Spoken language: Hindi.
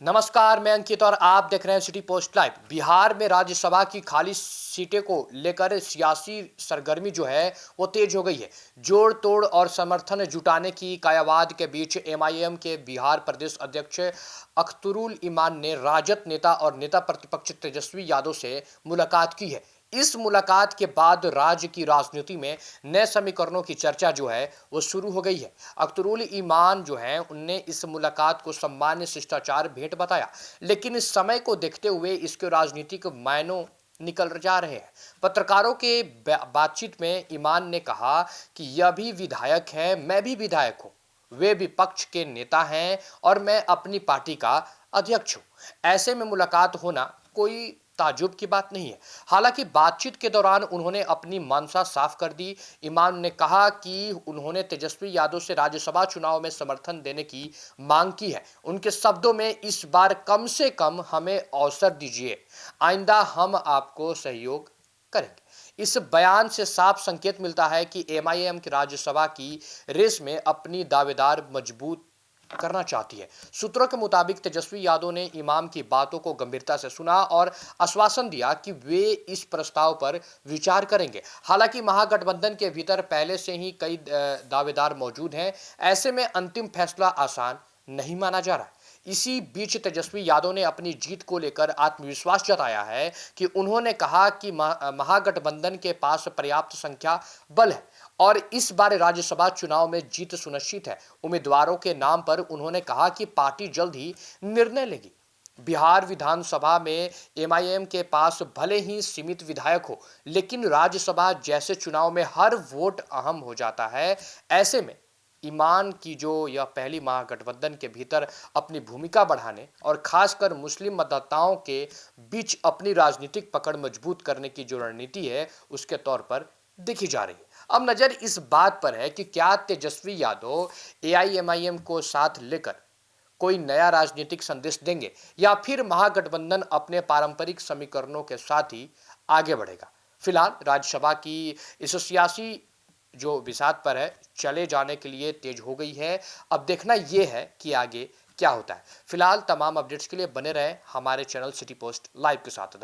नमस्कार, मैं अंकित और आप देख रहे हैं सिटी पोस्ट लाइव। बिहार में राज्यसभा की खाली सीटें को लेकर सियासी सरगर्मी जो है वो तेज हो गई है। जोड़ तोड़ और समर्थन जुटाने की कायावाद के बीच एमआईएम के बिहार प्रदेश अध्यक्ष अख्तरुल इमान ने राजद नेता और नेता प्रतिपक्ष तेजस्वी यादव से मुलाकात की है। इस मुलाकात के बाद राज्य की राजनीति में नए समीकरणों की चर्चा जो है वो शुरू हो गई है। अख्तरुल ईमान जो है उनने इस मुलाकात को सामान्य शिष्टाचार भेंट बताया, लेकिन इस समय को देखते हुए इसके राजनीतिक मायनों निकल जा रहे हैं। पत्रकारों के बातचीत में ईमान ने कहा कि यह भी विधायक है, मैं भी विधायक हूं, वे विपक्ष के नेता हैं और मैं अपनी पार्टी का अध्यक्ष हूं। ऐसे में मुलाकात होना कोई ताज्जुब की बात नहीं है। हालांकि बातचीत के दौरान उन्होंने अपनी मंशा साफ कर दी। इमाम ने कहा कि उन्होंने तेजस्वी यादव से राज्यसभा चुनाव में समर्थन देने की मांग की है। उनके शब्दों में, इस बार कम से कम हमें अवसर दीजिए, आइंदा हम आपको सहयोग करेंगे। इस बयान से साफ संकेत मिलता है कि एमआईएम की राज्यसभा की रेस में अपनी दावेदार मजबूत करना चाहती है। सूत्रों के मुताबिक तेजस्वी यादव ने इमाम की बातों को गंभीरता से सुना और आश्वासन दिया कि वे इस प्रस्ताव पर विचार करेंगे। हालांकि महागठबंधन के भीतर पहले से ही कई दावेदार मौजूद हैं। ऐसे में अंतिम फैसला आसान नहीं माना जा रहा है। इसी बीच तेजस्वी यादव ने अपनी जीत को लेकर आत्मविश्वास जताया है कि उन्होंने कहा कि महागठबंधन के पास पर्याप्त संख्या बल है और इस बार राज्यसभा चुनाव में जीत सुनिश्चित है। उम्मीदवारों के नाम पर उन्होंने कहा कि पार्टी जल्द ही निर्णय लेगी। बिहार विधानसभा में एमआईएम के पास भले ही सीमित विधायक हो, लेकिन राज्यसभा जैसे चुनाव में हर वोट अहम हो जाता है। ऐसे में ईमान की जो यह पहली महागठबंधन के भीतर अपनी भूमिका बढ़ाने और खासकर मुस्लिम मतदाताओं के बीच अपनी राजनीतिक पकड़ मजबूत करने की जो रणनीति है, उसके तौर पर देखी जा रही है। अब नजर इस बात पर है कि क्या तेजस्वी यादव एआईएमआईएम को साथ लेकर कोई नया राजनीतिक संदेश देंगे या फिर महागठबंधन अपने पारंपरिक समीकरणों के साथ ही आगे बढ़ेगा। फिलहाल राज्यसभा की इस सियासी जो विवाद पर है चले जाने के लिए तेज हो गई है। अब देखना यह है कि आगे क्या होता है। फिलहाल तमाम अपडेट्स के लिए बने रहे हमारे चैनल सिटी पोस्ट लाइव के साथ।